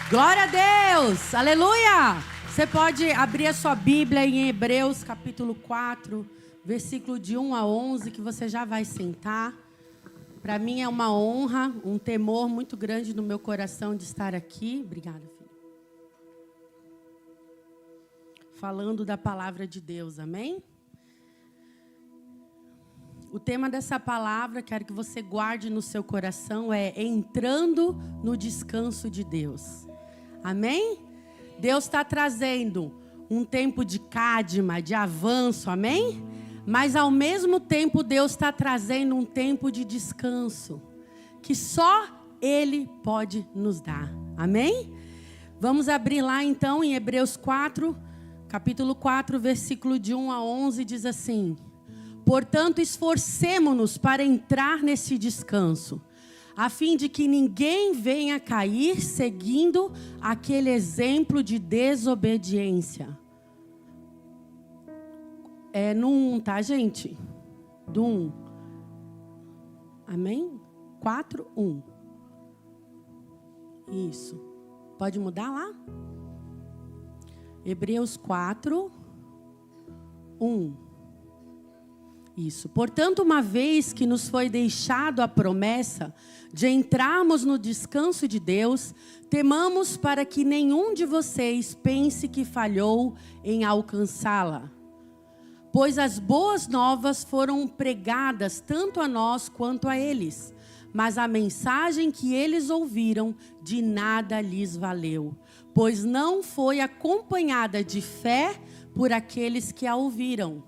Glória a Deus! Aleluia! Você pode abrir a sua Bíblia em Hebreus capítulo 4, versículo de 1 a 11, que você já vai sentar. Para mim é uma honra, um temor muito grande no meu coração de estar aqui. Obrigada, filho. Falando da palavra de Deus, amém? O tema dessa palavra, quero que você guarde no seu coração, é entrando no descanso de Deus. Amém? Deus está trazendo um tempo de cádima, de avanço, amém? Mas ao mesmo tempo Deus está trazendo um tempo de descanso, que só Ele pode nos dar, amém? Vamos abrir lá então em Hebreus 4, capítulo 4, versículo de 1 a 11, diz assim: portanto, esforcemo-nos para entrar nesse descanso, a fim de que ninguém venha cair seguindo aquele exemplo de desobediência. É no 1, tá, gente? Do 1. Amém? 4, 1. Isso. Pode mudar lá? Hebreus 4, 1. Isso. Portanto, uma vez que nos foi deixado a promessa de entrarmos no descanso de Deus, temamos para que nenhum de vocês pense que falhou em alcançá-la. Pois as boas novas foram pregadas tanto a nós quanto a eles, mas a mensagem que eles ouviram de nada lhes valeu, pois não foi acompanhada de fé por aqueles que a ouviram.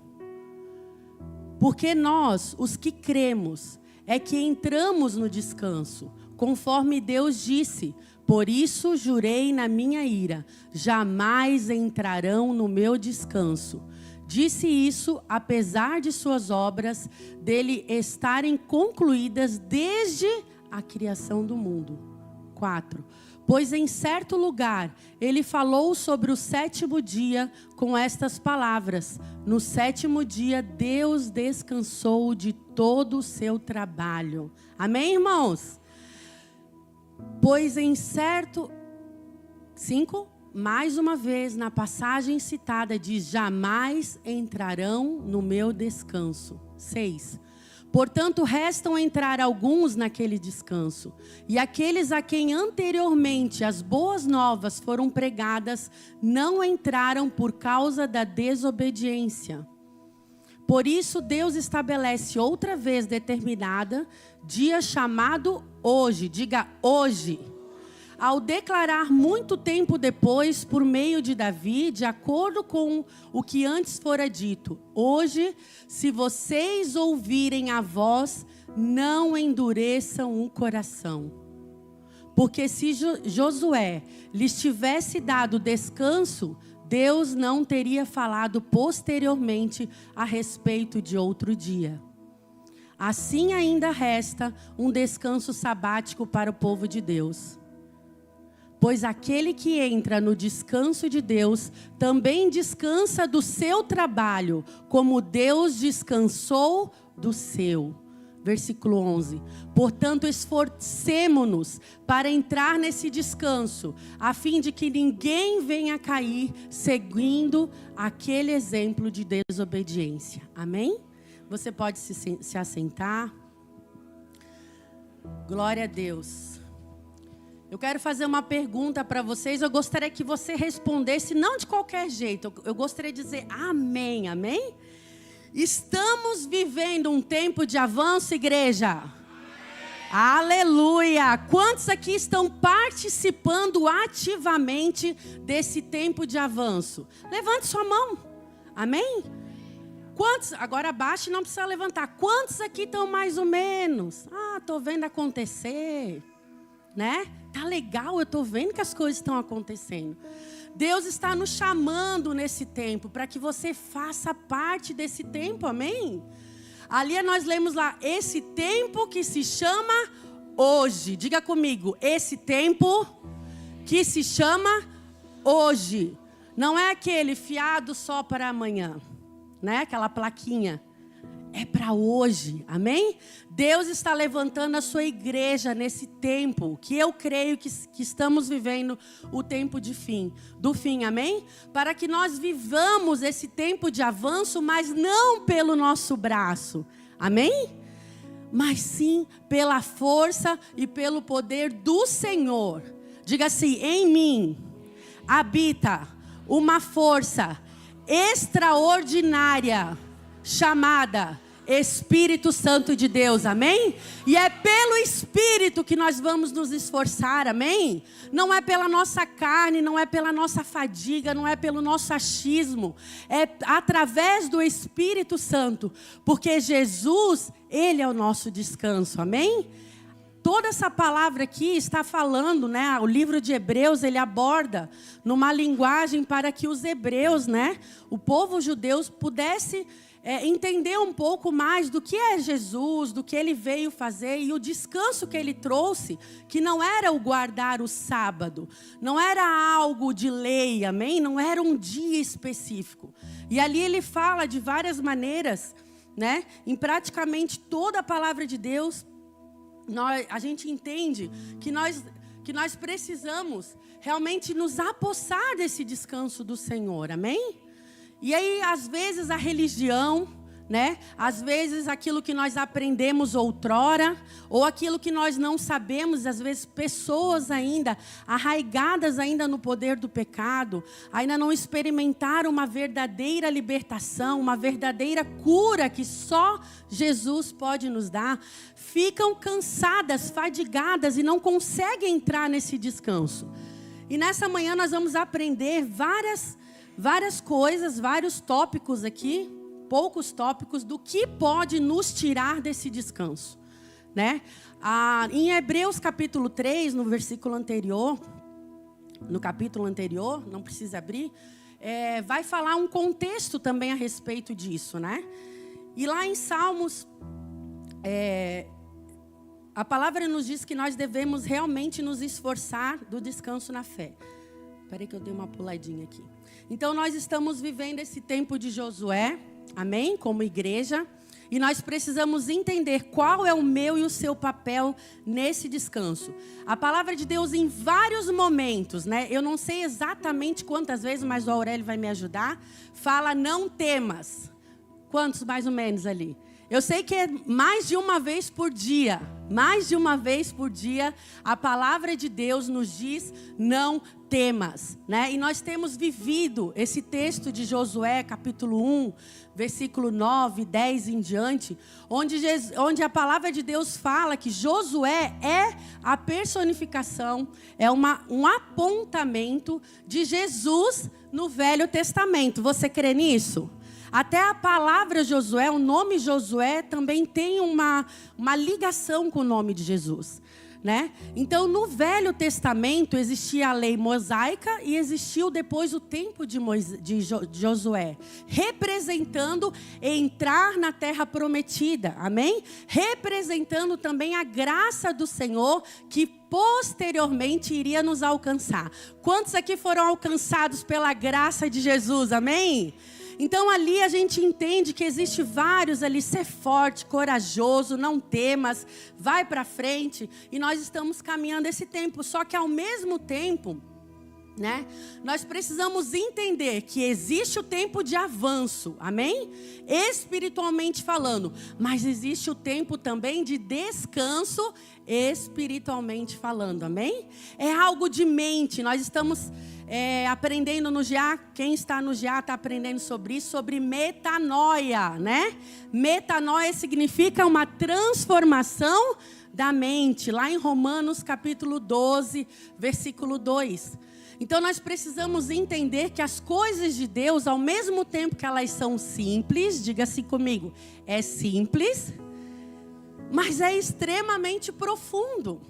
Porque nós, os que cremos, é que entramos no descanso, conforme Deus disse: por isso jurei na minha ira, jamais entrarão no meu descanso. Disse isso apesar de suas obras dele estarem concluídas desde a criação do mundo. 4. Pois em certo lugar ele falou sobre o sétimo dia com estas palavras: no sétimo dia Deus descansou de todo o seu trabalho. Amém, irmãos? Pois em certo... 5. Mais uma vez, na passagem citada diz: jamais entrarão no meu descanso. 6. Portanto, restam entrar alguns naquele descanso, e aqueles a quem anteriormente as boas novas foram pregadas, não entraram por causa da desobediência. Por isso, Deus estabelece outra vez determinada, dia chamado hoje, diga hoje, ao declarar muito tempo depois, por meio de Davi, de acordo com o que antes fora dito: hoje, se vocês ouvirem a voz, não endureçam o coração. Porque se Josué lhes tivesse dado descanso, Deus não teria falado posteriormente a respeito de outro dia. Assim ainda resta um descanso sabático para o povo de Deus. Pois aquele que entra no descanso de Deus, também descansa do seu trabalho, como Deus descansou do seu. Versículo 11. Portanto, esforcemo-nos para entrar nesse descanso, a fim de que ninguém venha cair seguindo aquele exemplo de desobediência. Amém? Você pode se assentar. Glória a Deus. Eu quero fazer uma pergunta para vocês. Eu gostaria que você respondesse, não de qualquer jeito. Eu gostaria de dizer amém, amém? Estamos vivendo um tempo de avanço, igreja? Amém. Aleluia! Quantos aqui estão participando ativamente desse tempo de avanço? Levante sua mão. Amém? Quantos? Agora abaixe, não precisa levantar. Quantos aqui estão mais ou menos? Estou vendo acontecer. Né? Tá legal, eu estou vendo que as coisas estão acontecendo. Deus está nos chamando nesse tempo para que você faça parte desse tempo, amém? Ali nós lemos lá, esse tempo que se chama hoje. Diga comigo, esse tempo que se chama hoje. Não é aquele fiado só para amanhã, né? Aquela plaquinha. é para hoje, amém? Deus está levantando a sua igreja nesse tempo, que eu creio que estamos vivendo o tempo do fim, amém? Para que nós vivamos esse tempo de avanço, mas não pelo nosso braço, amém? Mas sim pela força e pelo poder do Senhor. Diga assim, em mim habita uma força extraordinária, chamada Espírito Santo de Deus, amém? E é pelo Espírito que nós vamos nos esforçar, amém? Não é pela nossa carne, não é pela nossa fadiga, não é pelo nosso achismo. É através do Espírito Santo, porque Jesus, Ele é o nosso descanso, amém? Toda essa palavra aqui está falando, né? O livro de Hebreus, ele aborda numa linguagem para que os hebreus, né? O povo judeu pudesse entender um pouco mais do que é Jesus, do que ele veio fazer e o descanso que ele trouxe, que não era o guardar o sábado, não era algo de lei, amém? Não era um dia específico. E ali ele fala de várias maneiras, né? Em praticamente toda a palavra de Deus, a gente entende que nós precisamos realmente nos apossar desse descanso do Senhor, amém? E aí, às vezes, a religião, né? Às vezes, aquilo que nós aprendemos outrora, ou aquilo que nós não sabemos, às vezes, pessoas ainda, arraigadas ainda no poder do pecado, ainda não experimentaram uma verdadeira libertação, uma verdadeira cura que só Jesus pode nos dar, ficam cansadas, fadigadas e não conseguem entrar nesse descanso. E nessa manhã nós vamos aprender várias coisas, vários tópicos aqui, poucos tópicos, do que pode nos tirar desse descanso, né? Em Hebreus capítulo 3, no versículo anterior, no capítulo anterior, não precisa abrir, vai falar um contexto também a respeito disso, né? E lá em Salmos, a palavra nos diz que nós devemos realmente nos esforçar do descanso na fé. Espera aí que eu dei uma puladinha aqui. Então, nós estamos vivendo esse tempo de Josué, amém? Como igreja. E nós precisamos entender qual é o meu e o seu papel nesse descanso. A palavra de Deus em vários momentos, né? Eu não sei exatamente quantas vezes, mas o Aurélio vai me ajudar. Fala, não temas. Quantos mais ou menos ali? Eu sei que é mais de uma vez por dia. Mais de uma vez por dia, a palavra de Deus nos diz, não temas, né? E nós temos vivido esse texto de Josué, capítulo 1, versículo 9, 10 em diante, onde a palavra de Deus fala que Josué é a personificação, é um apontamento de Jesus no Velho Testamento. Você crê nisso? Até a palavra Josué, o nome Josué, também tem uma ligação com o nome de Jesus, né? Então, no Velho Testamento, existia a lei mosaica e existiu depois o tempo de Josué, representando entrar na terra prometida, amém? Representando também a graça do Senhor, que posteriormente iria nos alcançar. Quantos aqui foram alcançados pela graça de Jesus, amém? Então ali a gente entende que existe vários ali, ser forte, corajoso, não temas, vai para frente. E nós estamos caminhando esse tempo, só que ao mesmo tempo, né, nós precisamos entender que existe o tempo de avanço, amém? Espiritualmente falando, mas existe o tempo também de descanso espiritualmente falando, amém? É algo de mente, nós estamos aprendendo no GA, quem está no GA está aprendendo sobre isso, sobre metanoia, né? Metanoia significa uma transformação da mente, lá em Romanos capítulo 12, versículo 2. Então nós precisamos entender que as coisas de Deus, ao mesmo tempo que elas são simples, diga assim comigo, é simples, mas é extremamente profundo.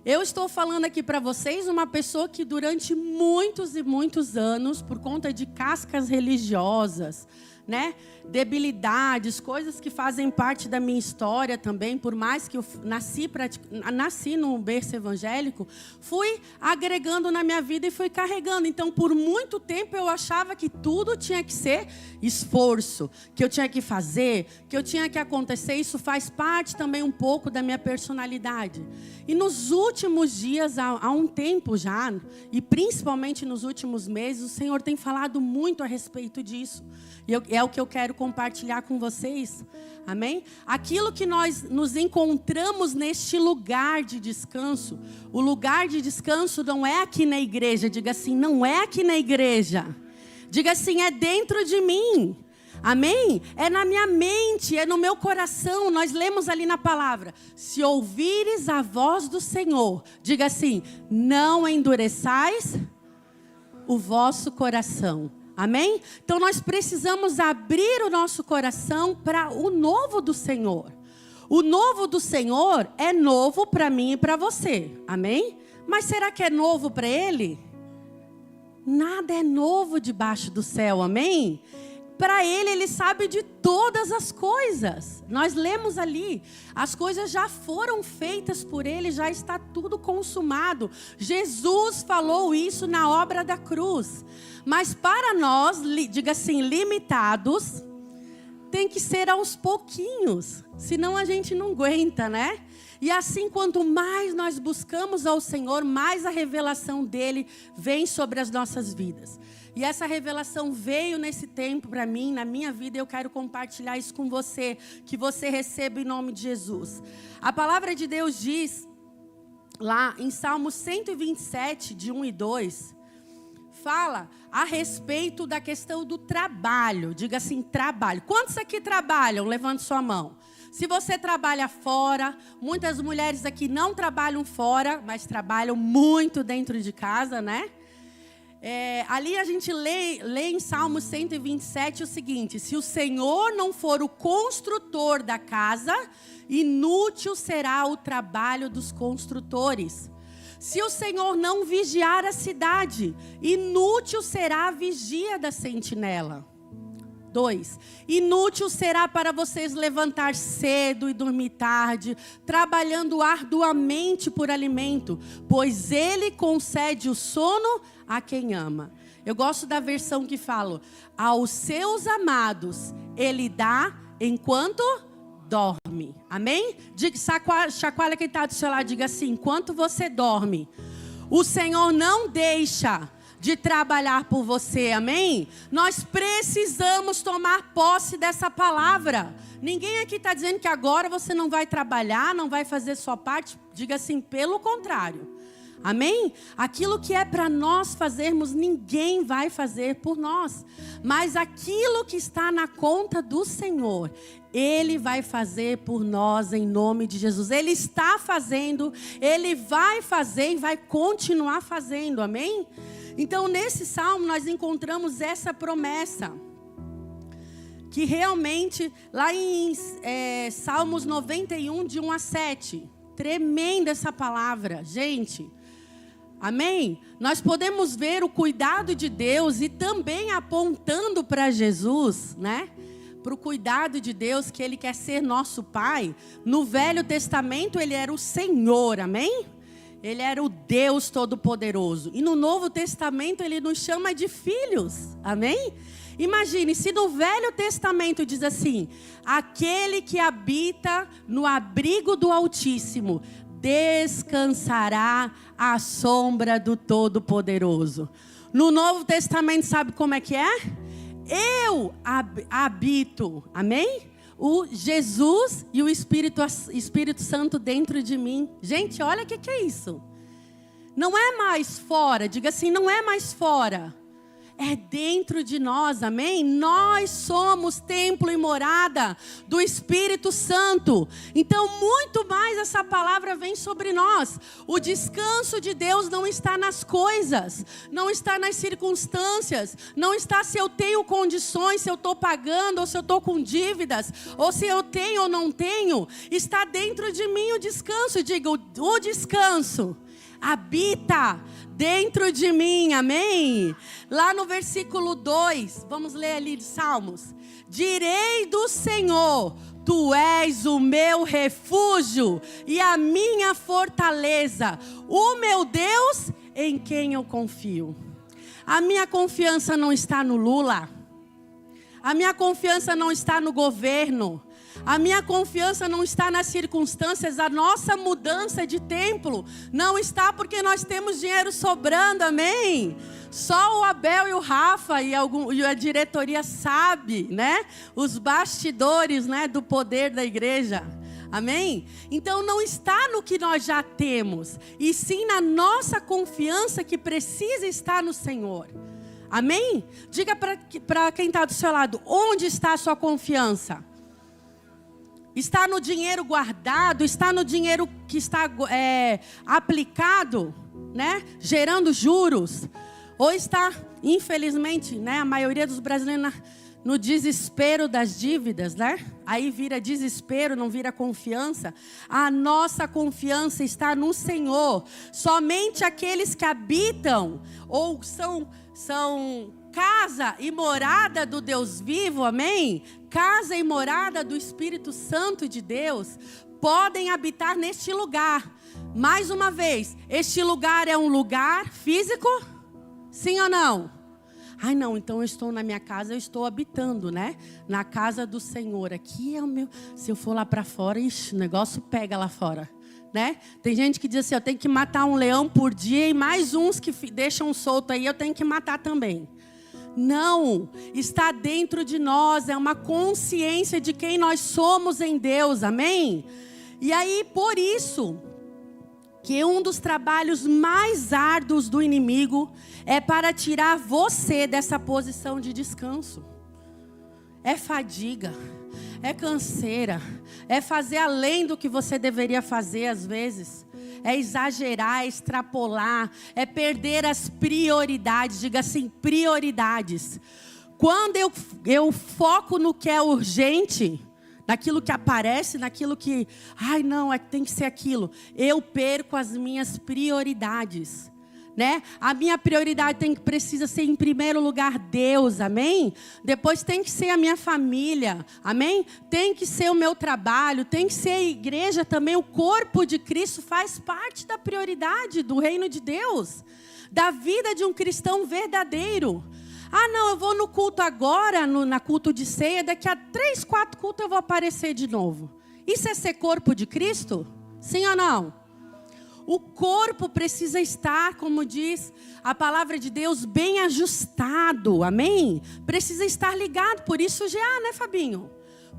Eu estou falando aqui para vocês uma pessoa que durante muitos e muitos anos, por conta de cascas religiosas, né, debilidades, coisas que fazem parte da minha história também, por mais que eu nasci num berço evangélico, fui agregando na minha vida e fui carregando. Então, por muito tempo eu achava que tudo tinha que ser esforço, que eu tinha que fazer, que eu tinha que acontecer. Isso faz parte também um pouco da minha personalidade. E nos últimos dias, há um tempo já, e principalmente nos últimos meses, o Senhor tem falado muito a respeito disso. E é o que eu quero compartilhar com vocês. Amém? Aquilo que nós nos encontramos neste lugar de descanso. O lugar de descanso não é aqui na igreja. Diga assim, não é aqui na igreja. Diga assim, é dentro de mim. Amém? É na minha mente, é no meu coração. Nós lemos ali na palavra. Se ouvires a voz do Senhor, diga assim, não endureçais o vosso coração. Amém? Então nós precisamos abrir o nosso coração para o novo do Senhor. O novo do Senhor é novo para mim e para você. Amém? Mas será que é novo para Ele? Nada é novo debaixo do céu. Amém? Para Ele sabe de todas as coisas. Nós lemos ali, as coisas já foram feitas por Ele, já está tudo consumado. Jesus falou isso na obra da cruz. Mas para nós, diga assim, limitados, tem que ser aos pouquinhos, senão a gente não aguenta, né? E assim, quanto mais nós buscamos ao Senhor, mais a revelação dEle vem sobre as nossas vidas. E essa revelação veio nesse tempo para mim, na minha vida, e eu quero compartilhar isso com você, que você receba em nome de Jesus. A palavra de Deus diz, lá em Salmo 127, de 1 e 2, fala a respeito da questão do trabalho. Diga assim, trabalho. Quantos aqui trabalham? Levante sua mão. Se você trabalha fora, muitas mulheres aqui não trabalham fora, mas trabalham muito dentro de casa, né? Ali a gente lê em Salmo 127 o seguinte: se o Senhor não for o construtor da casa, inútil será o trabalho dos construtores. Se o Senhor não vigiar a cidade, inútil será a vigia da sentinela. 2. Inútil será para vocês levantar cedo e dormir tarde, trabalhando arduamente por alimento, pois Ele concede o sono a quem ama. Eu gosto da versão que fala, aos seus amados Ele dá enquanto dorme. Amém? Diga, chacoalha quem está do seu lado, diga assim, enquanto você dorme, o Senhor não deixa de trabalhar por você, amém? Nós precisamos tomar posse dessa palavra. Ninguém aqui está dizendo que agora você não vai trabalhar, não vai fazer sua parte. Diga assim, pelo contrário. Amém? Aquilo que é para nós fazermos, ninguém vai fazer por nós. Mas aquilo que está na conta do Senhor, Ele vai fazer por nós em nome de Jesus. Ele está fazendo, Ele vai fazer e vai continuar fazendo. Amém? Então, nesse salmo, nós encontramos essa promessa. Que realmente, lá em Salmos 91, de 1 a 7. Tremenda essa palavra, gente. Amém? Nós podemos ver o cuidado de Deus e também apontando para Jesus, né? Para o cuidado de Deus, que Ele quer ser nosso Pai. No Velho Testamento, Ele era o Senhor, amém? Ele era o Deus Todo-Poderoso. E no Novo Testamento, Ele nos chama de filhos, amém? Imagine, se no Velho Testamento diz assim, aquele que habita no abrigo do Altíssimo, descansará à sombra do Todo-Poderoso. No Novo Testamento, sabe como é que é? Eu habito, amém? O Jesus e o Espírito Santo dentro de mim. Gente, olha o que é isso. Não é mais fora, diga assim, não é mais fora. É dentro de nós, amém? Nós somos templo e morada do Espírito Santo. Então, muito mais essa palavra vem sobre nós. O descanso de Deus não está nas coisas, não está nas circunstâncias, não está se eu tenho condições, se eu estou pagando, ou se eu estou com dívidas, ou se eu tenho ou não tenho. Está dentro de mim o descanso. Diga, o descanso habita dentro de mim, amém? Lá no versículo 2, vamos ler ali de Salmos. Direi do Senhor, tu és o meu refúgio e a minha fortaleza, o meu Deus em quem eu confio. A minha confiança não está no Lula, a minha confiança não está no governo, a minha confiança não está nas circunstâncias. A nossa mudança de templo não está porque nós temos dinheiro sobrando, amém? Só o Abel e o Rafa e a diretoria sabe, né? Os bastidores, né, do poder da igreja. Amém? Então não está no que nós já temos, e sim na nossa confiança que precisa estar no Senhor. Amém? Diga para quem está do seu lado, onde está a sua confiança? Está no dinheiro guardado? Está no dinheiro que está aplicado, né? Gerando juros? Ou está, infelizmente, né, a maioria dos brasileiros no desespero das dívidas, né? Aí vira desespero, não vira confiança. A nossa confiança está no Senhor. Somente aqueles que habitam ou são casa e morada do Deus vivo, amém? Casa e morada do Espírito Santo de Deus podem habitar neste lugar. Mais uma vez, este lugar é um lugar físico? Sim ou não? Ai, não, então eu estou na minha casa, eu estou habitando, né? Na casa do Senhor. Aqui é o meu. Se eu for lá para fora, ixi, o negócio pega lá fora, né? Tem gente que diz assim, eu tenho que matar um leão por dia e mais uns que deixam solto aí, eu tenho que matar também. Não, está dentro de nós, é uma consciência de quem nós somos em Deus, amém? E aí, por isso, que um dos trabalhos mais árduos do inimigo é para tirar você dessa posição de descanso. É fadiga, é canseira, é fazer além do que você deveria fazer às vezes. É exagerar, é extrapolar, é perder as prioridades. Diga assim, prioridades. Quando eu foco no que é urgente, naquilo que aparece, naquilo que, ai não, tem que ser aquilo, eu perco as minhas prioridades, né? A minha prioridade precisa ser em primeiro lugar Deus, amém? Depois tem que ser a minha família, amém? Tem que ser o meu trabalho, tem que ser a igreja também, o corpo de Cristo faz parte da prioridade do reino de Deus, da vida de um cristão verdadeiro. Ah, não, eu vou no culto agora, na culto de ceia, daqui a 3, 4 cultos eu vou aparecer de novo. Isso é ser corpo de Cristo? Sim ou não? O corpo precisa estar, como diz a palavra de Deus, bem ajustado, amém? Precisa estar ligado, por isso já, né, Fabinho?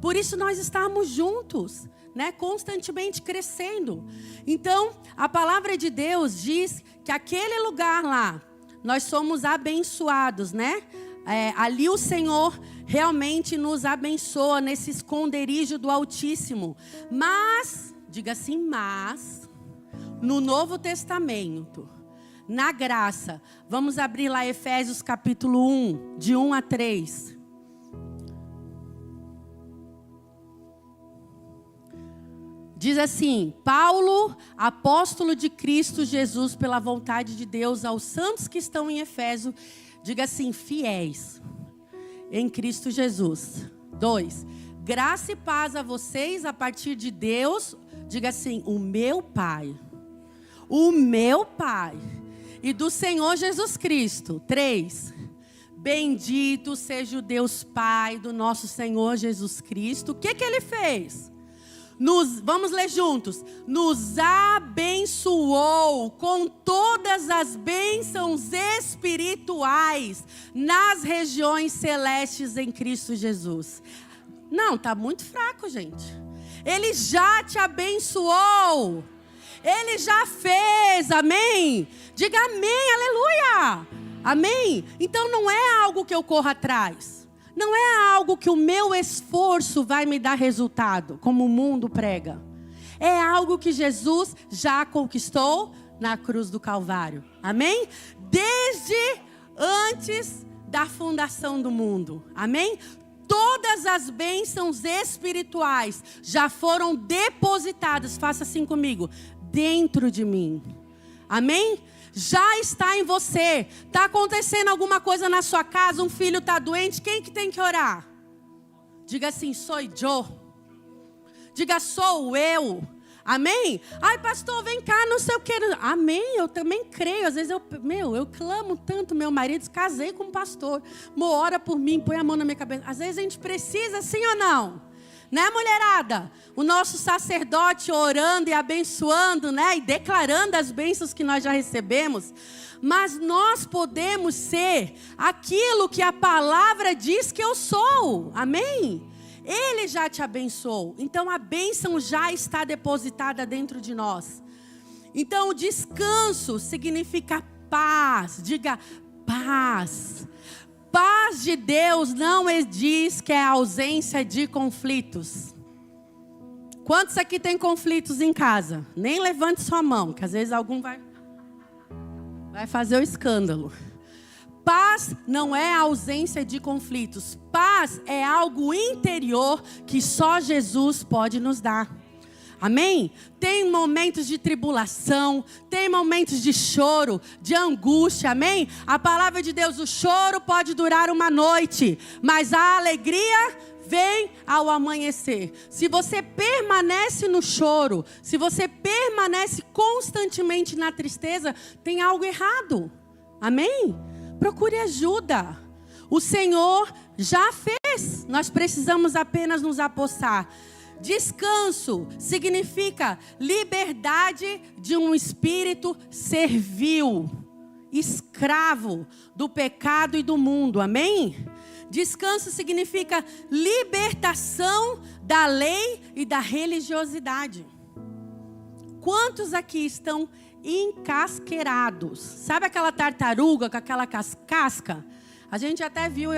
Por isso nós estamos juntos, né, constantemente crescendo. Então, a palavra de Deus diz que aquele lugar lá, nós somos abençoados, né? Ali o Senhor realmente nos abençoa nesse esconderijo do Altíssimo. Mas, diga assim, mas, no Novo Testamento, na graça, vamos abrir lá Efésios capítulo 1, de 1 a 3. Diz assim, Paulo, apóstolo de Cristo Jesus, pela vontade de Deus, aos santos que estão em Éfeso, diga assim, fiéis em Cristo Jesus. 2, graça e paz a vocês a partir de Deus, diga assim, o meu Pai, e do Senhor Jesus Cristo. 3, bendito seja o Deus Pai do nosso Senhor Jesus Cristo. O que Ele fez? Vamos ler juntos. Nos abençoou com todas as bênçãos espirituais nas regiões celestes em Cristo Jesus. Não, está muito fraco, gente. Ele já te abençoou. Ele já fez, amém? Diga amém, aleluia. Amém? Então não é algo que eu corro atrás. Não é algo que o meu esforço vai me dar resultado, como o mundo prega. É algo que Jesus já conquistou na cruz do Calvário. Amém? Desde antes da fundação do mundo. Amém? Todas as bênçãos espirituais já foram depositadas, faça assim comigo, dentro de mim. Amém? Já está em você. Está acontecendo alguma coisa na sua casa, um filho está doente, quem que tem que orar? Diga assim, sou eu. Diga, sou eu. Amém? Ai, pastor, vem cá, não sei o que. Amém, eu também creio. Às vezes eu clamo tanto, meu marido, casei com um pastor. Ora por mim, põe a mão na minha cabeça. Às vezes a gente precisa, sim ou não? Né, mulherada? O nosso sacerdote orando e abençoando, né? E declarando as bênçãos que nós já recebemos. Mas nós podemos ser aquilo que a palavra diz que eu sou. Amém? Ele já te abençoou. Então a bênção já está depositada dentro de nós. Então o descanso significa paz. Diga paz. Paz de Deus não diz que é a ausência de conflitos. Quantos aqui tem conflitos em casa? Nem levante sua mão, que às vezes algum vai fazer o escândalo. Paz não é a ausência de conflitos. Paz é algo interior que só Jesus pode nos dar. Amém? Tem momentos de tribulação, tem momentos de choro, de angústia, amém? A palavra de Deus, o choro pode durar uma noite, mas a alegria vem ao amanhecer. Se você permanece no choro, se você permanece constantemente na tristeza, tem algo errado. Amém? Procure ajuda. O Senhor já fez. Nós precisamos apenas nos apossar. Descanso significa liberdade de um espírito servil, escravo do pecado e do mundo. Amém? Descanso significa libertação da lei e da religiosidade. Quantos aqui estão encasqueirados? Sabe aquela tartaruga com aquela casca? A gente até viu,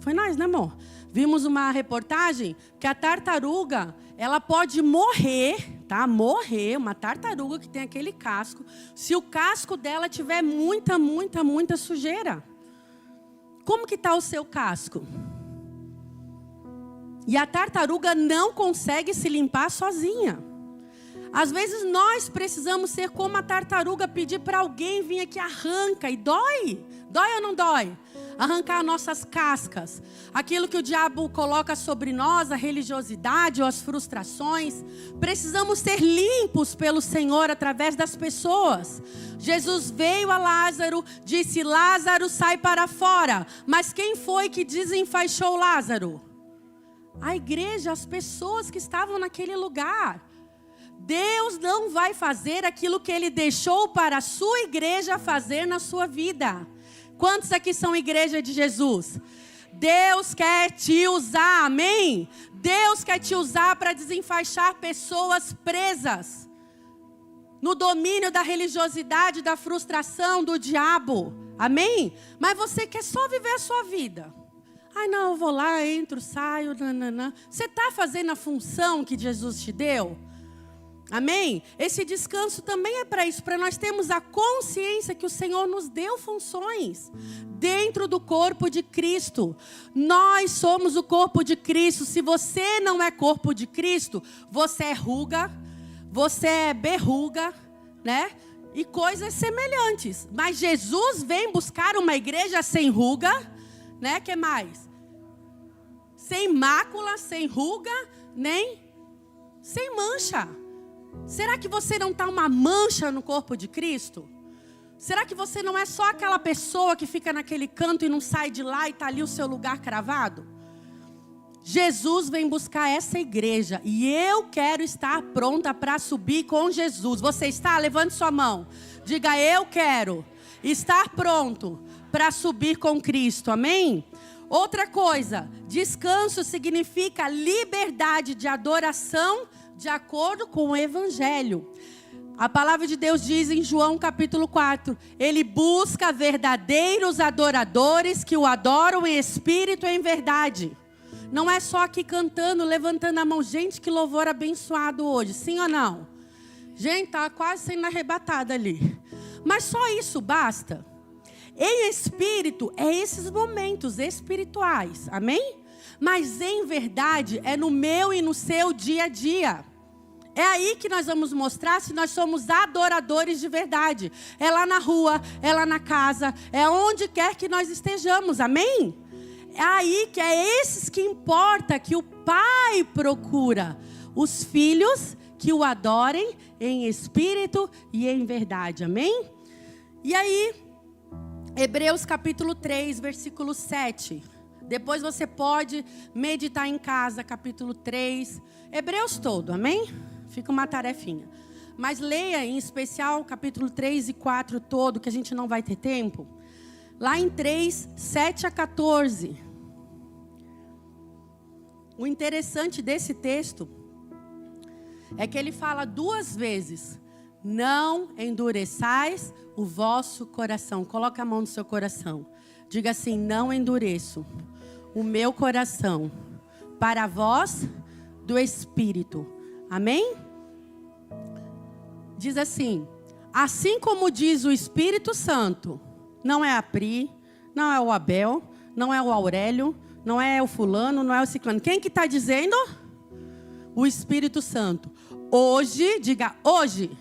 foi nós, né, amor? Vimos uma reportagem que a tartaruga, ela pode morrer, tá? Morrer, uma tartaruga que tem aquele casco, se o casco dela tiver muita sujeira. Como que está o seu casco? E a tartaruga não consegue se limpar sozinha. Às vezes nós precisamos ser como a tartaruga, pedir para alguém vir aqui, arranca, e dói. Dói ou não dói? Arrancar nossas cascas. Aquilo que o diabo coloca sobre nós, a religiosidade ou as frustrações. Precisamos ser limpos pelo Senhor através das pessoas. Jesus veio a Lázaro, disse, Lázaro, sai para fora. Mas quem foi que desenfaixou Lázaro? A igreja, as pessoas que estavam naquele lugar. Deus não vai fazer aquilo que Ele deixou para a sua igreja fazer na sua vida. Quantos aqui são igreja de Jesus? Deus quer te usar, amém? Deus quer te usar para desenfaixar pessoas presas no domínio da religiosidade, da frustração, do diabo, amém? Mas você quer só viver a sua vida. Ai não, eu vou lá, entro, saio, nananã. Você está fazendo a função que Jesus te deu? Amém? Esse descanso também é para isso, para nós termos a consciência que o Senhor nos deu funções dentro do corpo de Cristo. Nós somos o corpo de Cristo. Se você não é corpo de Cristo, você é ruga, você é berruga, né? E coisas semelhantes. Mas Jesus vem buscar uma igreja sem ruga, né? Que mais? Sem mácula, sem ruga, nem sem mancha. Será que você não está uma mancha no corpo de Cristo? Será que você não é só aquela pessoa que fica naquele canto e não sai de lá e está ali o seu lugar cravado? Jesus vem buscar essa igreja e eu quero estar pronta para subir com Jesus. Você está? Levante sua mão. Diga, eu quero estar pronto para subir com Cristo. Amém? Outra coisa, descanso significa liberdade de adoração de acordo com o Evangelho. A palavra de Deus diz em João capítulo 4, Ele busca verdadeiros adoradores que o adoram em espírito e em verdade. Não é só aqui cantando, levantando a mão. Gente, que louvor abençoado hoje, sim ou não? Gente, está quase sendo arrebatada ali. Mas só isso basta? Em espírito, é esses momentos espirituais, amém? Mas em verdade, é no meu e no seu dia a dia. É aí que nós vamos mostrar se nós somos adoradores de verdade. É lá na rua, é lá na casa, é onde quer que nós estejamos, amém? É aí que é esses que importa, que o Pai procura. Os filhos que o adorem em espírito e em verdade, amém? E aí, Hebreus capítulo 3, versículo 7. Depois você pode meditar em casa, capítulo 3. Hebreus todo, amém? Fica uma tarefinha. Mas leia em especial capítulo 3 e 4 todo, que a gente não vai ter tempo. Lá em 3, 7 a 14. O interessante desse texto é que ele fala 2 vezes: não endureçais o vosso coração. Coloca a mão no seu coração. Diga assim: não endureço o meu coração para a voz do Espírito. Amém? Diz assim: assim como diz o Espírito Santo, não é a Pri, não é o Abel, não é o Aurélio, não é o fulano, não é o ciclano. Quem que está dizendo? O Espírito Santo. Hoje, diga hoje,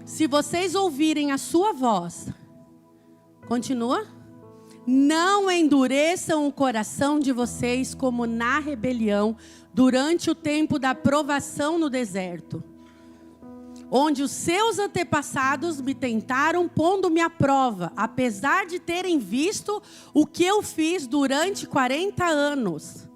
se vocês ouvirem a sua voz, continua, não endureçam o coração de vocês como na rebelião durante o tempo da provação no deserto, onde os seus antepassados me tentaram pondo-me à prova, apesar de terem visto o que eu fiz durante 40 anos.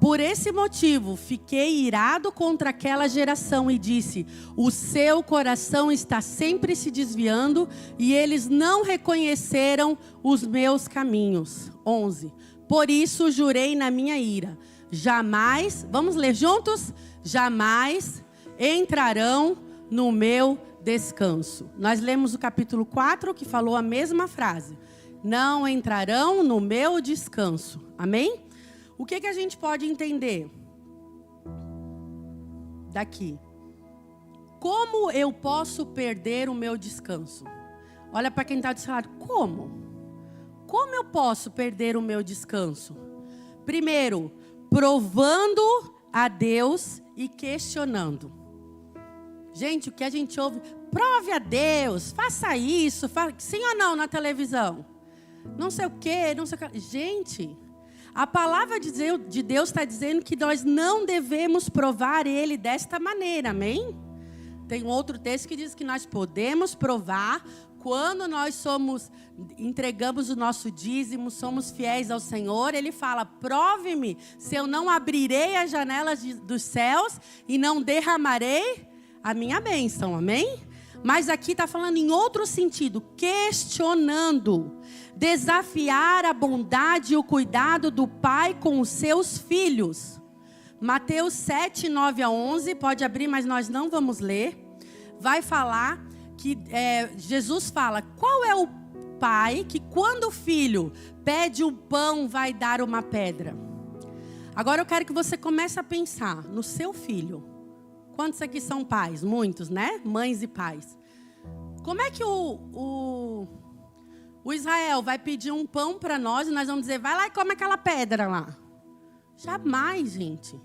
Por esse motivo, fiquei irado contra aquela geração e disse: o seu coração está sempre se desviando e eles não reconheceram os meus caminhos. 11. Por isso jurei na minha ira: jamais, vamos ler juntos? Jamais entrarão no meu descanso. Nós lemos o capítulo 4 que falou a mesma frase: não entrarão no meu descanso. Amém? O que a gente pode entender daqui? Como eu posso perder o meu descanso? Olha para quem está do seu lado. Como? Como eu posso perder o meu descanso? Primeiro, provando a Deus e questionando. Gente, o que a gente ouve? Prove a Deus, faça isso, sim ou não na televisão? Não sei o quê, não sei o que. Gente, a palavra de Deus está dizendo que nós não devemos provar Ele desta maneira, amém? Tem um outro texto que diz que nós podemos provar quando nós entregamos o nosso dízimo, somos fiéis ao Senhor. Ele fala: prove-me se eu não abrirei as janelas dos céus e não derramarei a minha bênção, amém? Mas aqui está falando em outro sentido, questionando, desafiar a bondade e o cuidado do Pai com os seus filhos. Mateus 7, 9 a 11, pode abrir, mas nós não vamos ler. Vai falar que Jesus fala: qual é o pai que quando o filho pede um pão vai dar uma pedra? Agora eu quero que você comece a pensar no seu filho. Quantos aqui são pais? Muitos, né? Mães e pais. Como é que o Israel vai pedir um pão para nós e nós vamos dizer: vai lá e come aquela pedra lá? Jamais, gente.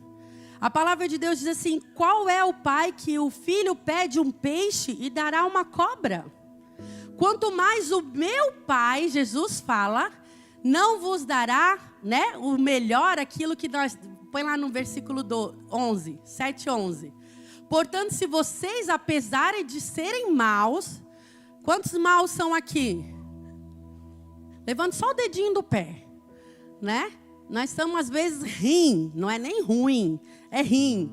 A palavra de Deus diz assim: qual é o pai que o filho pede um peixe e dará uma cobra? Quanto mais o meu pai, Jesus fala, não vos dará, né, o melhor, aquilo que nós... Põe lá no versículo 11, 7, 11. Portanto, se vocês, apesar de serem maus... Quantos maus são aqui? Levante só o dedinho do pé, né? Nós estamos às vezes rim, não é nem ruim, é rim.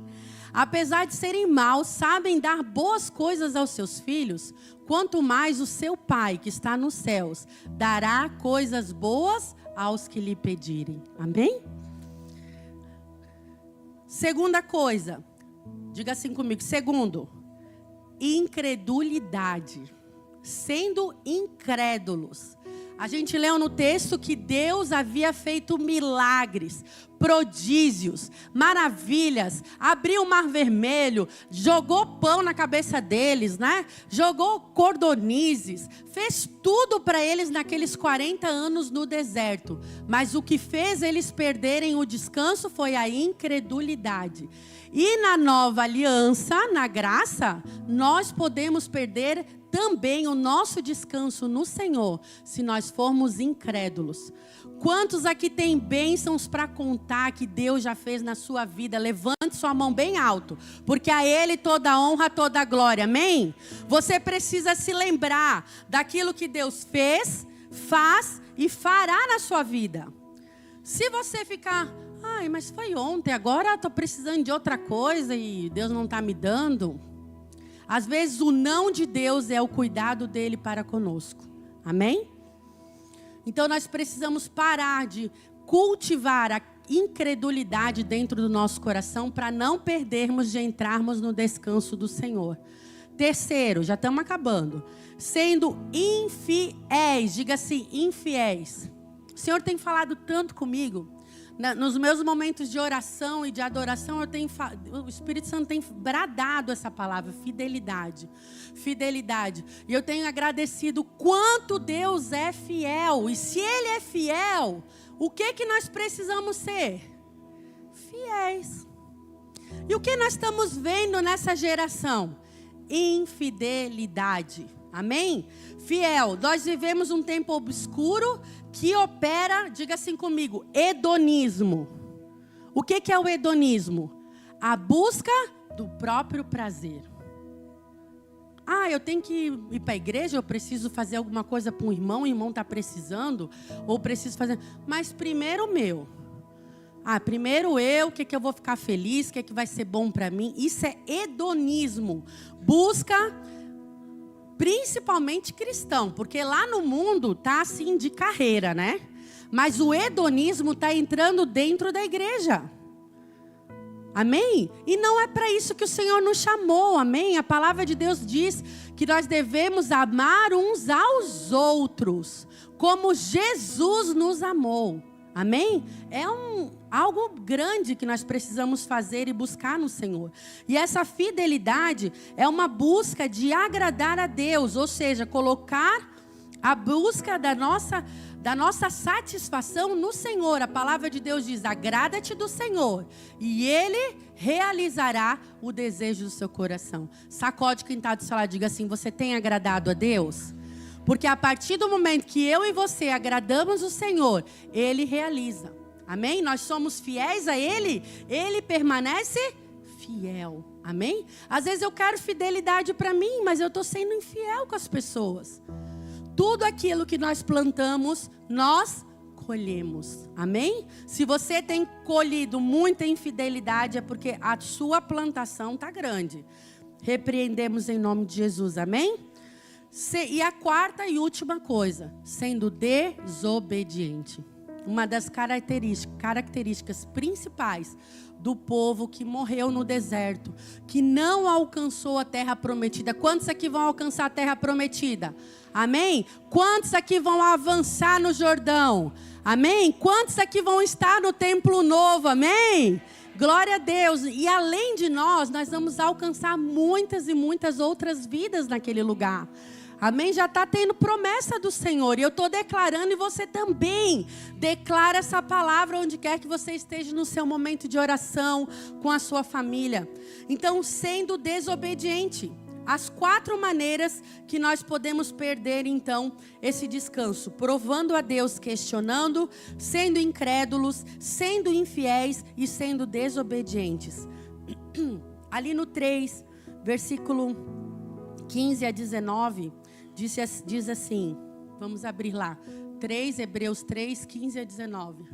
Apesar de serem maus, sabem dar boas coisas aos seus filhos, quanto mais o seu Pai que está nos céus dará coisas boas aos que lhe pedirem. Amém? Segunda coisa, diga assim comigo. Segundo, incredulidade. Sendo incrédulos, A gente leu no texto que Deus havia feito milagres, prodígios, maravilhas, abriu o mar vermelho, jogou pão na cabeça deles, né? Jogou cordonizes, fez tudo para eles naqueles 40 anos no deserto. Mas o que fez eles perderem o descanso foi a incredulidade. E na nova aliança, na graça, nós podemos perder também o nosso descanso no Senhor, se nós formos incrédulos. Quantos aqui têm bênçãos para contar que Deus já fez na sua vida? Levante sua mão bem alto, porque a Ele toda a honra, toda a glória, amém? Você precisa se lembrar daquilo que Deus fez, faz e fará na sua vida. Se você ficar, ai, mas foi ontem, agora estou precisando de outra coisa e Deus não está me dando. Às vezes o não de Deus é o cuidado dele para conosco. Amém? Então nós precisamos parar de cultivar a incredulidade dentro do nosso coração para não perdermos de entrarmos no descanso do Senhor. Terceiro, já estamos acabando. Sendo infiéis, diga assim, infiéis. O Senhor tem falado tanto comigo. Nos meus momentos de oração e de adoração, o Espírito Santo tem bradado essa palavra, fidelidade. Fidelidade. E eu tenho agradecido quanto Deus é fiel. E se Ele é fiel, o que nós precisamos ser? Fiéis. E o que nós estamos vendo nessa geração? Infidelidade. Amém? Fiel. Nós vivemos um tempo obscuro que opera, diga assim comigo, hedonismo. O que é o hedonismo? A busca do próprio prazer. Ah, eu tenho que ir para a igreja, eu preciso fazer alguma coisa para o irmão está precisando, ou preciso fazer... Mas primeiro o meu. Primeiro eu, o que eu vou ficar feliz, o que vai ser bom para mim. Isso é hedonismo. Busca... principalmente cristão, porque lá no mundo tá assim de carreira, né? Mas o hedonismo tá entrando dentro da igreja. Amém? E não é para isso que o Senhor nos chamou, amém? A palavra de Deus diz que nós devemos amar uns aos outros, como Jesus nos amou. Amém? É algo grande que nós precisamos fazer e buscar no Senhor. E essa fidelidade é uma busca de agradar a Deus, ou seja, colocar a busca da nossa satisfação no Senhor. A palavra de Deus diz, agrada-te do Senhor e Ele realizará o desejo do seu coração. Sacode quem está do seu lado, diga assim, você tem agradado a Deus? Porque a partir do momento que eu e você agradamos o Senhor, Ele realiza. Amém? Nós somos fiéis a Ele, Ele permanece fiel. Amém? Às vezes eu quero fidelidade para mim, mas eu estou sendo infiel com as pessoas. Tudo aquilo que nós plantamos, nós colhemos. Amém? Se você tem colhido muita infidelidade, é porque a sua plantação está grande. Repreendemos em nome de Jesus. Amém? E a quarta e última coisa, sendo desobediente. Uma das características principais do povo que morreu no deserto, que não alcançou a terra prometida. Quantos aqui vão alcançar a terra prometida? Amém? Quantos aqui vão avançar no Jordão? Amém? Quantos aqui vão estar no templo novo? Amém? Glória a Deus. E além de nós vamos alcançar muitas e muitas outras vidas naquele lugar. Amém? Já está tendo promessa do Senhor. E eu estou declarando e você também declara essa palavra onde quer que você esteja no seu momento de oração, com a sua família. Então, sendo desobediente. As 4 maneiras que nós podemos perder, então, esse descanso. Provando a Deus, questionando, sendo incrédulos, sendo infiéis e sendo desobedientes. Ali no 3, versículo 15 a 19... Diz assim, vamos abrir lá, Hebreus 3, 15 a 19.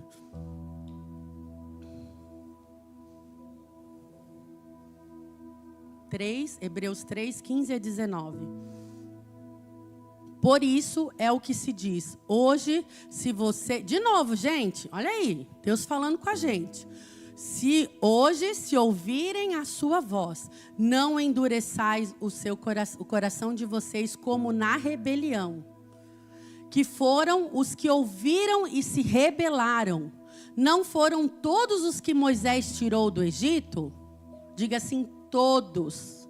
Hebreus 3, 15 a 19. Por isso é o que se diz, hoje se você... De novo, gente, olha aí, Deus falando com a gente. Se ouvirem a sua voz, não endureçais o coração de vocês como na rebelião. que foram os que ouviram e se rebelaram, não foram todos os que Moisés tirou do Egito? Diga assim, todos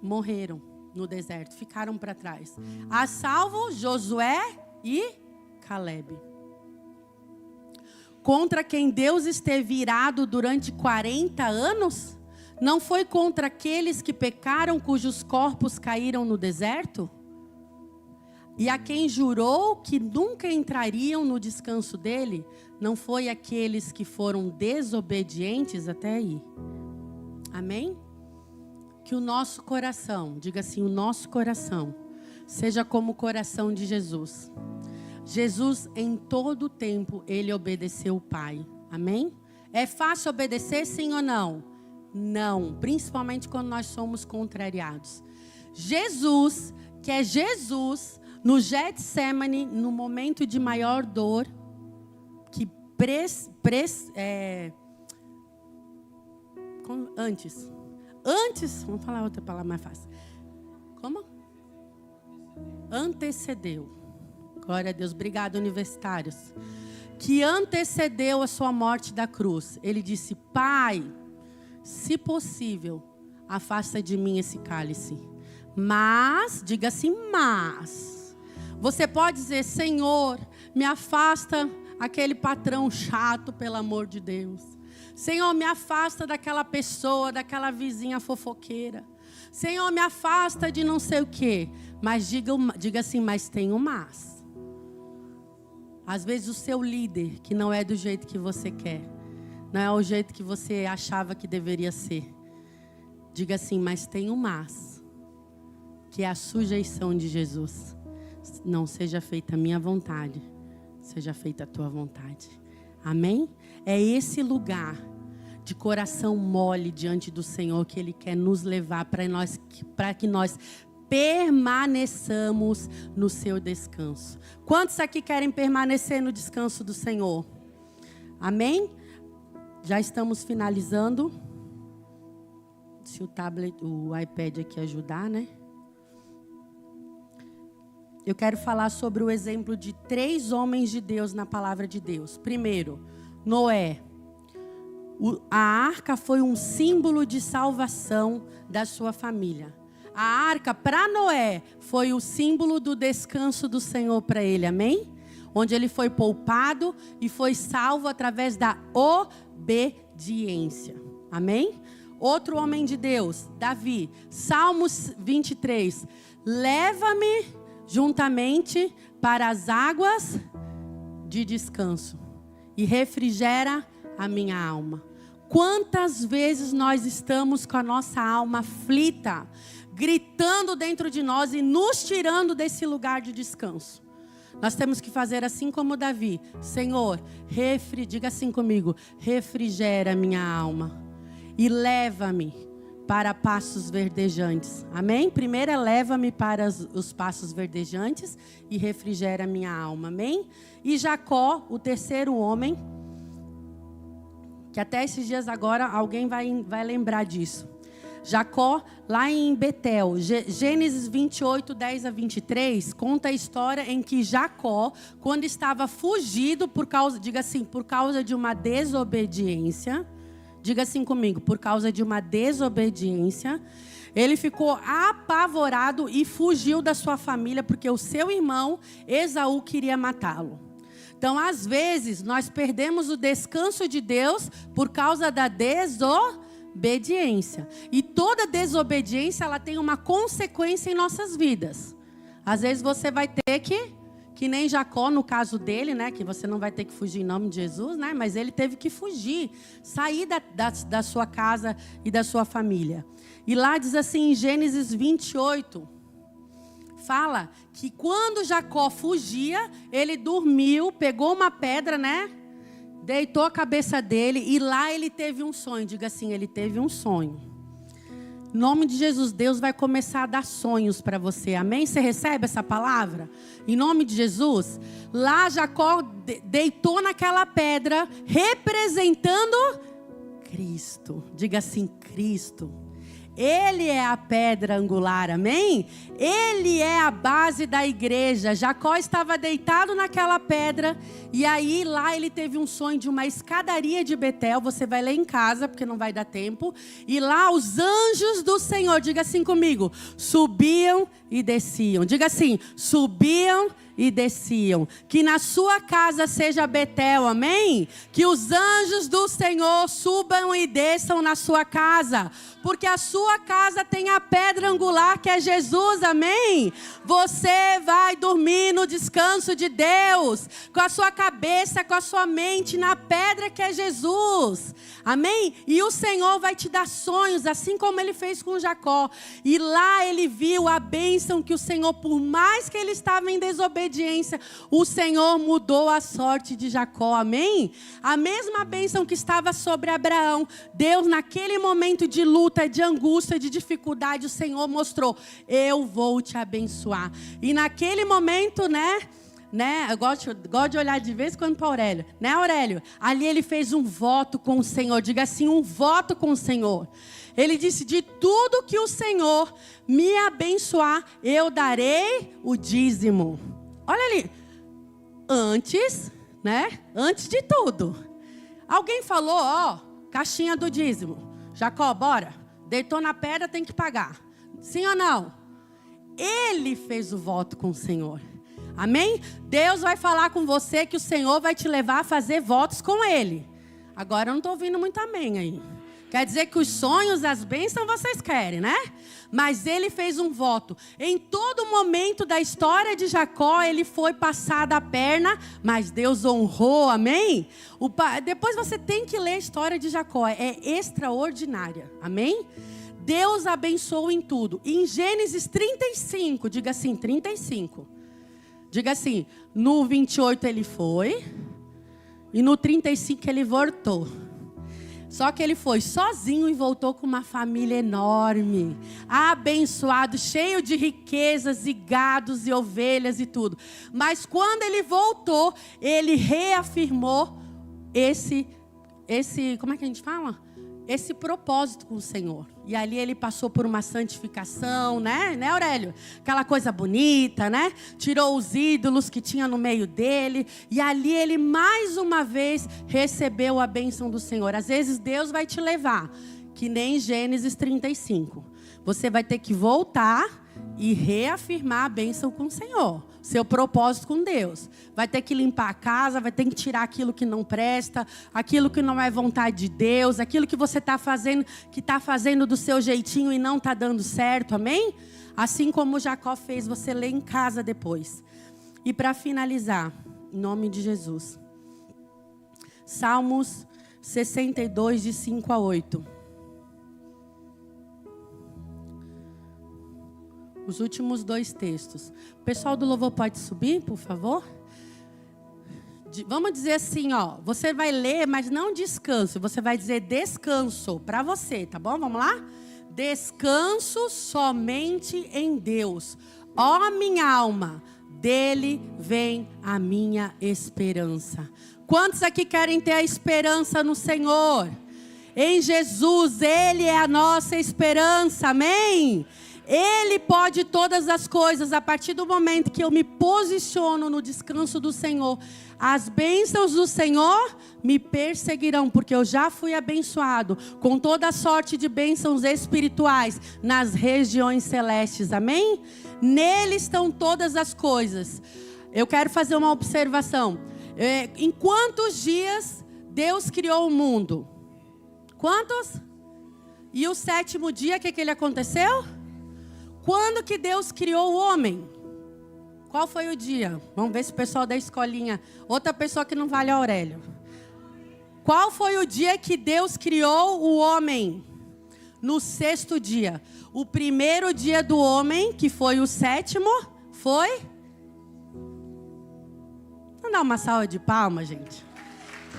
morreram no deserto, ficaram para trás. A salvo Josué e Calebe. Contra quem Deus esteve irado durante 40 anos? Não foi contra aqueles que pecaram, cujos corpos caíram no deserto? E a quem jurou que nunca entrariam no descanso dele? Não foi aqueles que foram desobedientes até aí? Amém? Que o nosso coração, diga assim, o nosso coração, seja como o coração de Jesus. Jesus, em todo o tempo, ele obedeceu o Pai. Amém? É fácil obedecer, sim ou não? Não, principalmente quando nós somos contrariados. Jesus, que é Jesus, no Getsemane, no momento de maior dor, que antes, vamos falar outra palavra mais fácil. Como? Antecedeu. Glória a Deus, obrigado, universitários. Que antecedeu a sua morte da cruz. Ele disse, Pai, se possível, afasta de mim esse cálice. Mas, diga assim, mas. Você pode dizer, Senhor, me afasta aquele patrão chato, pelo amor de Deus. Senhor, me afasta daquela pessoa, daquela vizinha fofoqueira. Senhor, me afasta de não sei o quê. Mas diga assim, mas tem um mas. Às vezes o seu líder, que não é do jeito que você quer, não é o jeito que você achava que deveria ser. Diga assim, mas tem um mas, que é a sujeição de Jesus. Não seja feita a minha vontade, seja feita a tua vontade. Amém? É esse lugar de coração mole diante do Senhor que Ele quer nos levar para que nós permaneçamos no seu descanso. Quantos aqui querem permanecer no descanso do Senhor? Amém? Já estamos finalizando. Se o iPad aqui ajudar, né? Eu quero falar sobre o exemplo de 3 homens de Deus na palavra de Deus. Primeiro, Noé. A arca foi um símbolo de salvação da sua família. A arca para Noé foi o símbolo do descanso do Senhor para ele, amém? Onde ele foi poupado e foi salvo através da obediência, amém? Outro homem de Deus, Davi, Salmos 23. Leva-me juntamente para as águas de descanso e refrigera a minha alma. Quantas vezes nós estamos com a nossa alma aflita, gritando dentro de nós e nos tirando desse lugar de descanso. Nós temos que fazer assim como Davi. Senhor, diga assim comigo, refrigera minha alma e leva-me para pastos verdejantes. Amém? Primeiro é leva-me para os pastos verdejantes e refrigera minha alma. Amém? E Jacó, o terceiro homem, que até esses dias agora alguém vai lembrar disso. Jacó, lá em Betel, Gênesis 28, 10 a 23, conta a história em que Jacó, quando estava fugido por causa, diga assim, por causa de uma desobediência, diga assim comigo, por causa de uma desobediência, ele ficou apavorado e fugiu da sua família, porque o seu irmão Esaú queria matá-lo. Então, às vezes, nós perdemos o descanso de Deus por causa da desobediência. E toda desobediência, ela tem uma consequência em nossas vidas. Às vezes você vai ter que nem Jacó, no caso dele, né? Que você não vai ter que fugir em nome de Jesus, né? Mas ele teve que fugir, sair da sua casa e da sua família. E lá diz assim, em Gênesis 28, fala que quando Jacó fugia, ele dormiu, pegou uma pedra, né? Deitou a cabeça dele e lá ele teve um sonho. Diga assim, ele teve um sonho. Em nome de Jesus, Deus vai começar a dar sonhos para você. Amém? Você recebe essa palavra? Em nome de Jesus. Lá Jacó deitou naquela pedra, representando Cristo. Diga assim, Cristo. Ele é a pedra angular, amém? Ele é a base da igreja. Jacó estava deitado naquela pedra e aí lá ele teve um sonho de uma escadaria de Betel. Você vai ler em casa porque não vai dar tempo. E lá os anjos do Senhor, diga assim comigo, subiam e desciam. Diga assim, subiam e desciam. Que na sua casa seja Betel, amém? Que os anjos do Senhor subam e desçam na sua casa. Porque a sua casa tem a pedra angular que é Jesus, amém? Você vai dormir no descanso de Deus, com a sua cabeça, com a sua mente na pedra que é Jesus, amém? E o Senhor vai te dar sonhos, assim como Ele fez com Jacó. E lá ele viu a bênção que o Senhor, por mais que ele estava em desobediência, o Senhor mudou a sorte de Jacó, amém? A mesma bênção que estava sobre Abraão, Deus naquele momento de luta, de angústia, de dificuldade, o Senhor mostrou, eu vou te abençoar. E naquele momento, né? Eu gosto de olhar de vez em quando para Aurélio, né, Aurélio? Ali ele fez um voto com o Senhor, diga assim, um voto com o Senhor. Ele disse, de tudo que o Senhor me abençoar, eu darei o dízimo. Olha ali, antes, né? Antes de tudo. Alguém falou, ó, caixinha do dízimo. Jacó, bora. Deitou na pedra, tem que pagar. Sim ou não? Ele fez o voto com o Senhor. Amém? Deus vai falar com você que o Senhor vai te levar a fazer votos com Ele. Agora eu não estou ouvindo muito amém aí. Quer dizer que os sonhos, as bênçãos vocês querem, né? Mas ele fez um voto. Em todo momento da história de Jacó, ele foi passado a perna, mas Deus honrou, amém? Depois você tem que ler a história de Jacó, é extraordinária, amém? Deus abençoou em tudo. Em Gênesis 35, diga assim, 35. Diga assim, no 28 ele foi, e no 35 ele voltou. Só que ele foi sozinho e voltou com uma família enorme, abençoado, cheio de riquezas e gados e ovelhas e tudo. Mas quando ele voltou, ele reafirmou esse, como é que a gente fala? Esse propósito com o Senhor. E ali ele passou por uma santificação, né, Aurélio? Aquela coisa bonita, né? Tirou os ídolos que tinha no meio dele. E ali ele mais uma vez recebeu a bênção do Senhor. Às vezes Deus vai te levar, que nem Gênesis 35. Você vai ter que voltar e reafirmar a bênção com o Senhor. Seu propósito com Deus. Vai ter que limpar a casa, vai ter que tirar aquilo que não presta, aquilo que não é vontade de Deus, aquilo que você está fazendo, que está fazendo do seu jeitinho e não está dando certo, amém? Assim como Jacó fez, você lê em casa depois. E para finalizar, em nome de Jesus. Salmos 62, de 5 a 8. Os últimos 2 textos. O pessoal do louvor pode subir, por favor? Vamos dizer assim, ó. Você vai ler, mas não descanso. Você vai dizer descanso para você, tá bom? Vamos lá? Descanso somente em Deus. Ó minha alma, dele vem a minha esperança. Quantos aqui querem ter a esperança no Senhor? Em Jesus, Ele é a nossa esperança, amém? Ele pode todas as coisas. A partir do momento que eu me posiciono no descanso do Senhor, as bênçãos do Senhor me perseguirão, porque eu já fui abençoado com toda a sorte de bênçãos espirituais nas regiões celestes, amém? Nele estão todas as coisas. Eu quero fazer uma observação. Em quantos dias Deus criou o mundo? Quantos? E o 7º dia, o que ele aconteceu? Quando que Deus criou o homem? Qual foi o dia? Vamos ver se o pessoal da escolinha... Outra pessoa que não vale a Aurélio. Qual foi o dia que Deus criou o homem? No 6º dia. O primeiro dia do homem, que foi o 7º, foi... Vamos dar uma salva de palmas, gente.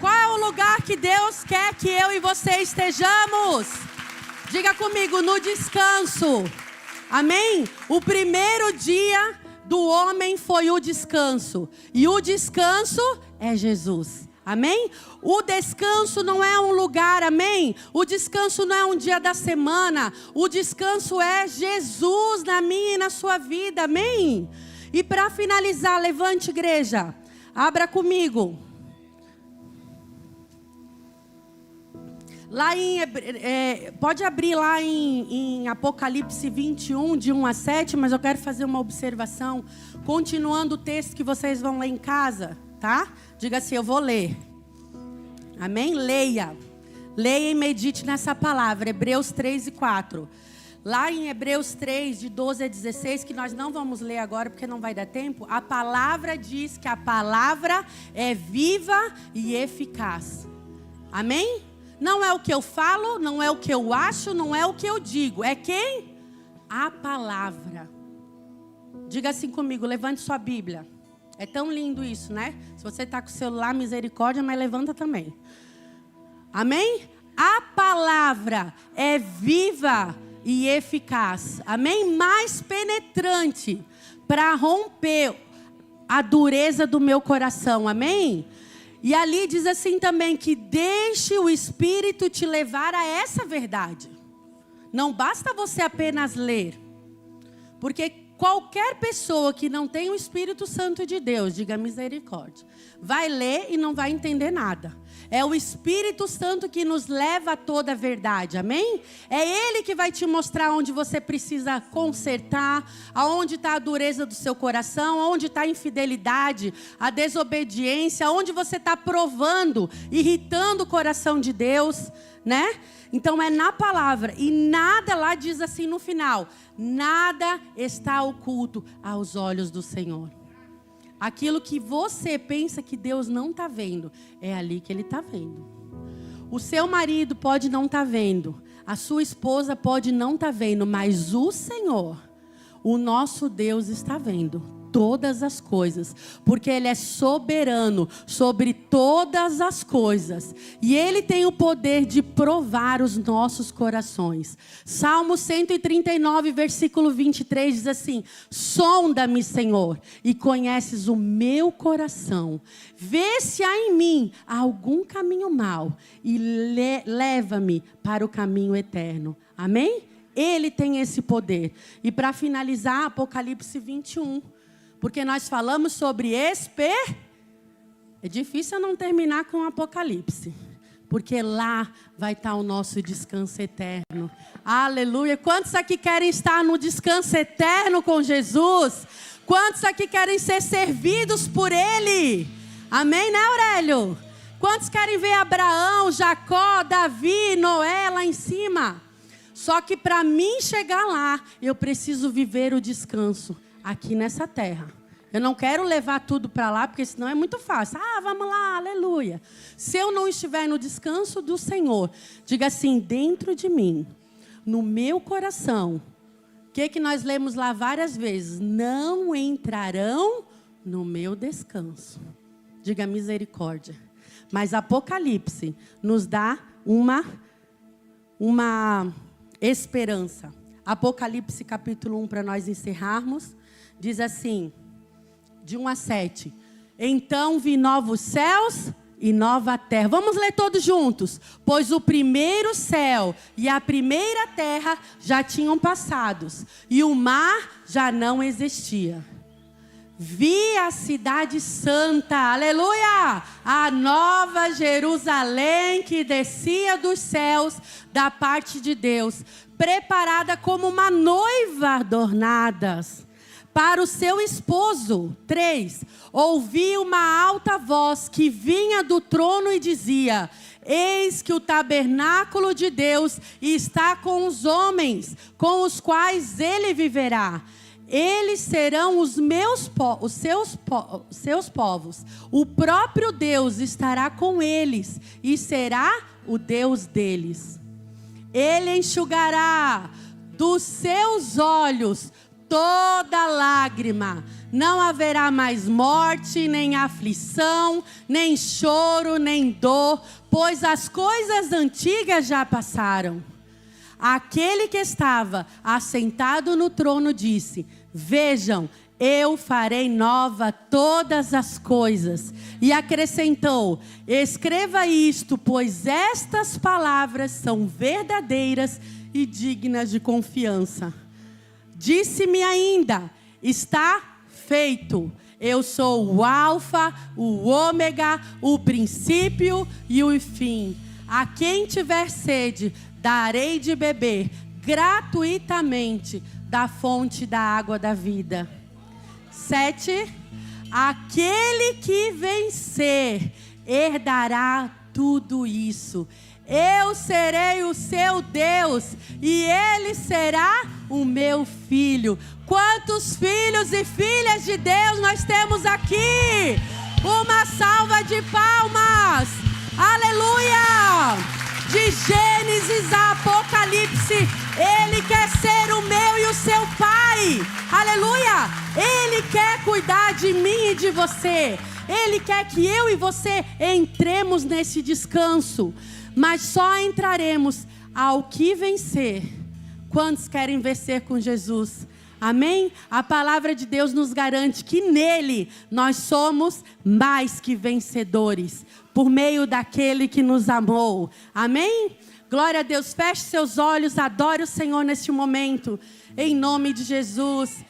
Qual é o lugar que Deus quer que eu e você estejamos? Diga comigo, no descanso. Amém? O primeiro dia do homem foi o descanso. E o descanso é Jesus. Amém? O descanso não é um lugar, amém? O descanso não é um dia da semana. O descanso é Jesus na minha e na sua vida, amém? E para finalizar, levante, igreja. Abra comigo. Lá pode abrir lá em Apocalipse 21, de 1 a 7, mas eu quero fazer uma observação, continuando o texto que vocês vão ler em casa, tá? Diga assim, eu vou ler. Amém? Leia. Leia e medite nessa palavra, Hebreus 3 e 4. Lá em Hebreus 3, de 12 a 16, que nós não vamos ler agora porque não vai dar tempo, a palavra diz que a palavra é viva e eficaz. Amém? Não é o que eu falo, não é o que eu acho, não é o que eu digo. É quem? A palavra. Diga assim comigo, levante sua Bíblia. É tão lindo isso, né? Se você está com o celular, misericórdia, mas levanta também. Amém? A palavra é viva e eficaz. Amém? Mais penetrante para romper a dureza do meu coração. Amém? E ali diz assim também que deixe o Espírito te levar a essa verdade. Não basta você apenas ler. Porque qualquer pessoa que não tem o Espírito Santo de Deus, diga misericórdia, vai ler e não vai entender nada. É o Espírito Santo que nos leva a toda a verdade, amém? É Ele que vai te mostrar onde você precisa consertar, aonde está a dureza do seu coração, aonde está a infidelidade, a desobediência, aonde você está provando, irritando o coração de Deus, né? Então é na palavra, e nada lá diz assim no final, nada está oculto aos olhos do Senhor. Aquilo que você pensa que Deus não está vendo, é ali que Ele está vendo. O seu marido pode não estar vendo, a sua esposa pode não estar vendo, mas o Senhor, o nosso Deus está vendo todas as coisas, porque Ele é soberano sobre todas as coisas, e Ele tem o poder de provar os nossos corações. Salmo 139, versículo 23 diz assim: sonda-me, Senhor, e conheces o meu coração, vê se há em mim algum caminho mau, e leva-me para o caminho eterno. Amém? Ele tem esse poder. E para finalizar, Apocalipse 21, porque nós falamos sobre É difícil eu não terminar com Apocalipse, porque lá vai estar o nosso descanso eterno. Aleluia. Quantos aqui querem estar no descanso eterno com Jesus? Quantos aqui querem ser servidos por Ele? Amém, né, Aurélio? Quantos querem ver Abraão, Jacó, Davi, Noé lá em cima? Só que para mim chegar lá, eu preciso viver o descanso aqui nessa terra. Eu não quero levar tudo para lá, porque senão é muito fácil. Vamos lá, aleluia. Se eu não estiver no descanso do Senhor, diga assim, dentro de mim, no meu coração, o que nós lemos lá várias vezes? Não entrarão no meu descanso. Diga misericórdia. Mas Apocalipse nos dá uma esperança. Apocalipse capítulo 1, para nós encerrarmos. Diz assim, de 1 a 7. Então vi novos céus e nova terra. Vamos ler todos juntos. Pois o primeiro céu e a primeira terra já tinham passado, e o mar já não existia. Vi a cidade santa, aleluia, a nova Jerusalém que descia dos céus da parte de Deus, preparada como uma noiva adornada para o seu esposo. 3. Ouvi uma alta voz que vinha do trono e dizia: eis que o tabernáculo de Deus está com os homens, com os quais Ele viverá. Eles serão os seus povos. O próprio Deus estará com eles e será o Deus deles. Ele enxugará dos seus olhos toda lágrima. Não haverá mais morte, nem aflição, nem choro, nem dor, pois as coisas antigas já passaram. Aquele que estava assentado no trono disse: vejam, eu farei nova todas as coisas. E acrescentou: escreva isto, pois estas palavras são verdadeiras e dignas de confiança. Disse-me ainda: está feito. Eu sou o Alfa, o Ômega, o princípio e o fim. A quem tiver sede, darei de beber gratuitamente da fonte da água da vida. 7. Aquele que vencer herdará tudo isso. Eu serei o seu Deus e ele será o meu filho. Quantos filhos e filhas de Deus nós temos aqui? Uma salva de palmas. Aleluia! De Gênesis a Apocalipse, Ele quer ser o meu e o seu Pai. Aleluia! Ele quer cuidar de mim e de você. Ele quer que eu e você entremos nesse descanso. Mas só entraremos ao que vencer. Quantos querem vencer com Jesus? Amém? A palavra de Deus nos garante que nele nós somos mais que vencedores, por meio daquele que nos amou. Amém? Glória a Deus. Feche seus olhos, adore o Senhor neste momento, em nome de Jesus.